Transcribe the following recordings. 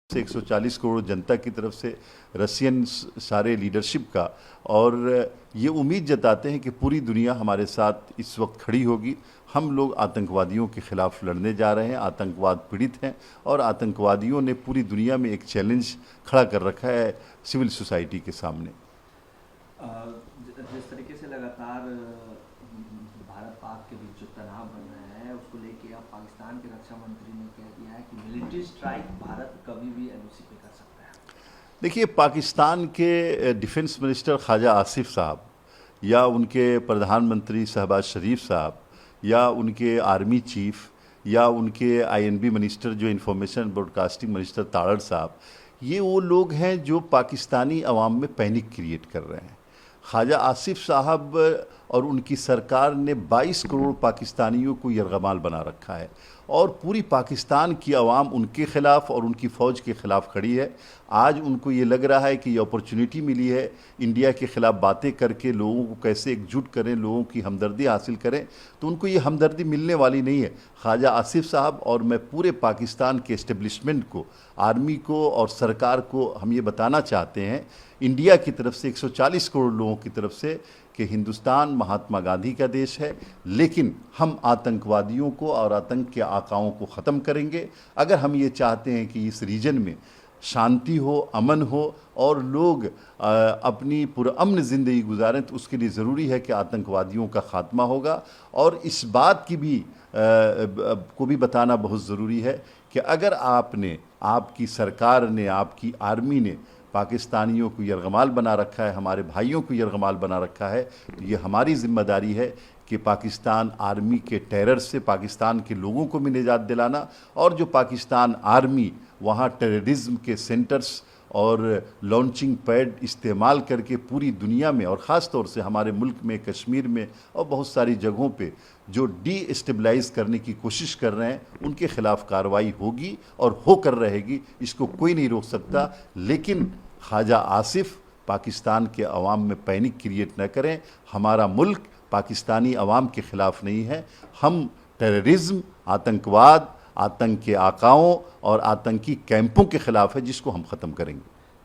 से 140 करोड़ जनता की तरफ से, रशियन सारे लीडरशिप का, और ये उम्मीद जताते हैं कि पूरी दुनिया हमारे साथ इस वक्त खड़ी होगी। हम लोग आतंकवादियों के खिलाफ लड़ने जा रहे हैं, आतंकवाद पीड़ित हैं और आतंकवादियों ने पूरी दुनिया में एक चैलेंज खड़ा कर रखा है सिविल सोसाइटी के सामने। जिस तरीके से लगातार भारत पाक के बीच जो तनाव बन रहा है उसको लेके अब पाकिस्तान के रक्षा मंत्री ने कह दिया है कि मिलिट्री स्ट्राइक भारत कभी भी एलओसी पे कर सकता है। देखिए, पाकिस्तान के डिफेंस मिनिस्टर ख्वाजा आसिफ साहब या उनके प्रधानमंत्री शहबाज शरीफ साहब या उनके आर्मी चीफ या उनके आईएनबी मिनिस्टर जो इंफॉर्मेशन ब्रॉडकास्टिंग मिनिस्टर ताड़ड़ साहब, ये वो लोग हैं जो पाकिस्तानी अवाम में पैनिक क्रिएट कर रहे हैं। ख्वाजा आसिफ साहब और उनकी सरकार ने 22 करोड़ पाकिस्तानियों को यरगमाल बना रखा है और पूरी पाकिस्तान की आवाम उनके ख़िलाफ़ और उनकी फ़ौज के ख़िलाफ़ खड़ी है। आज उनको ये लग रहा है कि ये अपॉर्चुनिटी मिली है इंडिया के ख़िलाफ़ बातें करके लोगों को कैसे एकजुट करें, लोगों की हमदर्दी हासिल करें, तो उनको ये हमदर्दी मिलने वाली नहीं है। ख्वाजा आसिफ साहब और मैं पूरे पाकिस्तान के इस्टेब्लिशमेंट को, आर्मी को और सरकार को हम ये बताना चाहते हैं इंडिया की तरफ से, 140 करोड़ लोगों की तरफ से, कि हिंदुस्तान महात्मा गांधी का देश है, लेकिन हम आतंकवादियों को और आतंक के आकाओं को ख़त्म करेंगे। अगर हम ये चाहते हैं कि इस रीजन में शांति हो, अमन हो और लोग अपनी पुरअमन ज़िंदगी गुजारें, तो उसके लिए ज़रूरी है कि आतंकवादियों का ख़ात्मा होगा। और इस बात की भी को भी बताना बहुत ज़रूरी है कि अगर आपकी सरकार ने, आपकी आर्मी ने पाकिस्तानियों को यरगमाल बना रखा है, हमारे भाइयों को यरगमाल बना रखा है, तो ये हमारी ज़िम्मेदारी है कि पाकिस्तान आर्मी के टेरर से पाकिस्तान के लोगों को भी निजात दिलाना, और जो पाकिस्तान आर्मी वहाँ टेररिज्म के सेंटर्स और लॉन्चिंग पैड इस्तेमाल करके पूरी दुनिया में और ख़ास तौर से हमारे मुल्क में, कश्मीर में और बहुत सारी जगहों पे जो डीस्टेबलाइज़ करने की कोशिश कर रहे हैं, उनके ख़िलाफ़ कार्रवाई होगी और होकर रहेगी। इसको कोई नहीं रोक सकता। लेकिन ख्वाजा आसिफ पाकिस्तान के अवाम में पैनिक क्रिएट न करें। हमारा मुल्क पाकिस्तानी अवाम के ख़िलाफ़ नहीं है। हम टेररिज्म, आतंकवाद, आतंक के आकाओं और आतंकी कैंपों के ख़िलाफ़ है, जिसको हम ख़त्म करेंगे।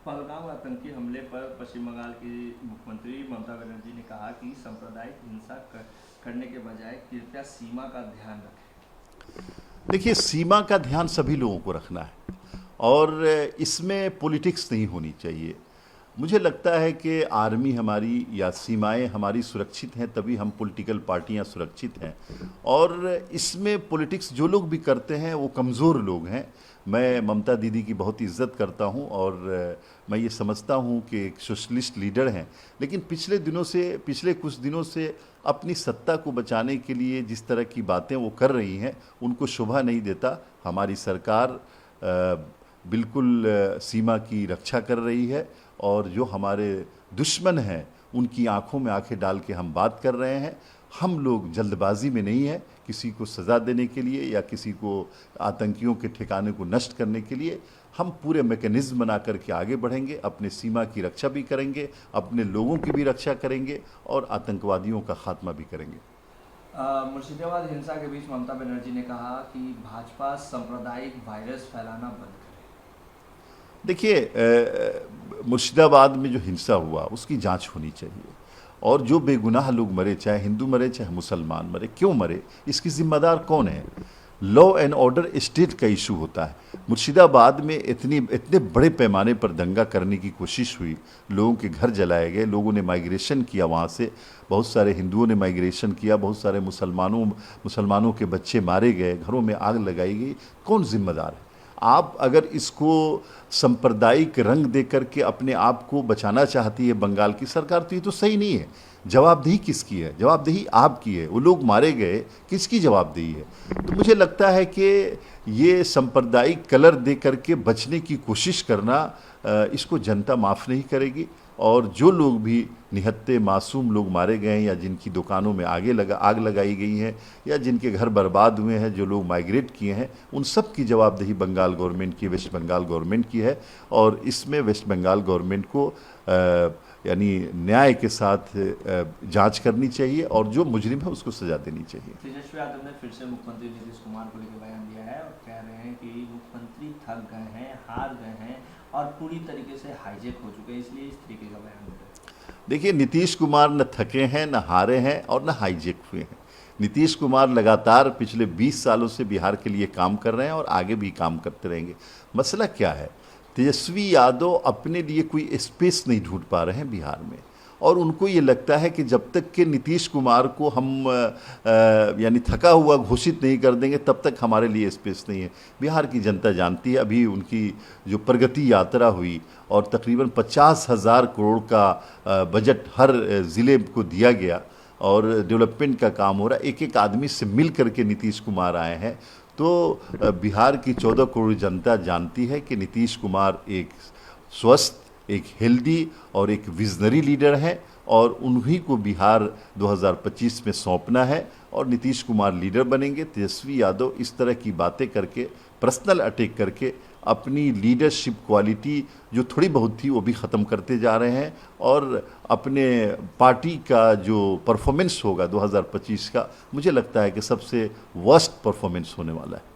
पहलगाम आतंकी हमले पर पश्चिम बंगाल की मुख्यमंत्री ममता बनर्जी ने कहा कि सांप्रदायिक हिंसा करने के बजाय कृपया सीमा का ध्यान रखें। देखिए, सीमा का ध्यान सभी लोगों को रखना है और इसमें पॉलिटिक्स नहीं होनी चाहिए। मुझे लगता है कि आर्मी हमारी या सीमाएं हमारी सुरक्षित हैं, तभी हम पॉलिटिकल पार्टियां सुरक्षित हैं। और इसमें पॉलिटिक्स जो लोग भी करते हैं वो कमज़ोर लोग हैं। मैं ममता दीदी की बहुत इज़्ज़त करता हूं और मैं ये समझता हूं कि एक सोशलिस्ट लीडर हैं, लेकिन पिछले कुछ दिनों से अपनी सत्ता को बचाने के लिए जिस तरह की बातें वो कर रही हैं, उनको शोभा नहीं देता। हमारी सरकार बिल्कुल सीमा की रक्षा कर रही है और जो हमारे दुश्मन हैं उनकी आंखों में आंखें डाल के हम बात कर रहे हैं। हम लोग जल्दबाजी में नहीं है किसी को सज़ा देने के लिए या किसी को आतंकियों के ठिकाने को नष्ट करने के लिए। हम पूरे मैकेनिज़्म बना करके आगे बढ़ेंगे, अपने सीमा की रक्षा भी करेंगे, अपने लोगों की भी रक्षा करेंगे और आतंकवादियों का खात्मा भी करेंगे। मुर्शिदाबाद हिंसा के बीच ममता बनर्जी ने कहा कि भाजपा सांप्रदायिक वायरस फैलाना बंद करे। देखिए, मुर्शिदाबाद में जो हिंसा हुआ उसकी जांच होनी चाहिए और जो बेगुनाह लोग मरे, चाहे हिंदू मरे चाहे मुसलमान मरे, क्यों मरे, इसकी जिम्मेदार कौन है? लॉ एंड ऑर्डर स्टेट का इशू होता है। मुर्शिदाबाद में इतने बड़े पैमाने पर दंगा करने की कोशिश हुई, लोगों के घर जलाए गए, लोगों ने माइग्रेशन किया, वहाँ से बहुत सारे हिंदुओं ने माइग्रेशन किया, बहुत सारे मुसलमानों के बच्चे मारे गए, घरों में आग लगाई गई। कौन जिम्मेदार है? आप अगर इसको सांप्रदायिक रंग दे करके अपने आप को बचाना चाहती है बंगाल की सरकार, तो ये तो सही नहीं है। जवाबदेही किसकी है? जवाबदेही आपकी है। वो लोग मारे गए, किसकी जवाबदेही है? तो मुझे लगता है कि ये सांप्रदायिक कलर दे करके बचने की कोशिश करना, इसको जनता माफ़ नहीं करेगी। और जो लोग भी निहत्थे मासूम लोग मारे गए हैं या जिनकी दुकानों में आग लगाई गई है या जिनके घर बर्बाद हुए हैं, जो लोग माइग्रेट किए हैं, उन सब की जवाबदेही बंगाल गवर्नमेंट की, वेस्ट बंगाल गवर्नमेंट की है। और इसमें वेस्ट बंगाल गवर्नमेंट को यानी न्याय के साथ जांच करनी चाहिए और जो मुजरिम है उसको सजा देनी चाहिए। तेजस्वी यादव ने फिर से मुख्यमंत्री नीतीश कुमार को लेकर बयान दिया है और कह रहे हैं कि मुख्यमंत्री थक गए हैं, हार गए हैं और पूरी तरीके से हाईजेक हो चुके हैं, इसलिए इस तरीके का बयान दे रहे हैं। देखिए, नीतीश कुमार न थके हैं, न हारे हैं और न हाईजेक हुए हैं। नीतीश कुमार लगातार पिछले 20 सालों से बिहार के लिए काम कर रहे हैं और आगे भी काम करते रहेंगे। मसला क्या है, तेजस्वी यादव अपने लिए कोई स्पेस नहीं ढूंढ पा रहे हैं बिहार में और उनको ये लगता है कि जब तक कि नीतीश कुमार को हम यानी थका हुआ घोषित नहीं कर देंगे तब तक हमारे लिए स्पेस नहीं है। बिहार की जनता जानती है, अभी उनकी जो प्रगति यात्रा हुई और तकरीबन 50,000 करोड़ का बजट हर ज़िले को दिया गया और डेवलपमेंट का काम हो रहा है, एक एक आदमी से मिल करके नीतीश कुमार आए हैं। तो बिहार की 14 करोड़ जनता जानती है कि नीतीश कुमार एक स्वस्थ, एक हेल्दी और एक विजनरी लीडर हैं और उन्हीं को बिहार 2025 में सौंपना है और नीतीश कुमार लीडर बनेंगे। तेजस्वी यादव इस तरह की बातें करके, पर्सनल अटैक करके अपनी लीडरशिप क्वालिटी जो थोड़ी बहुत थी वो भी ख़त्म करते जा रहे हैं और अपने पार्टी का जो परफॉर्मेंस होगा 2025 का, मुझे लगता है कि सबसे वर्स्ट परफॉर्मेंस होने वाला है।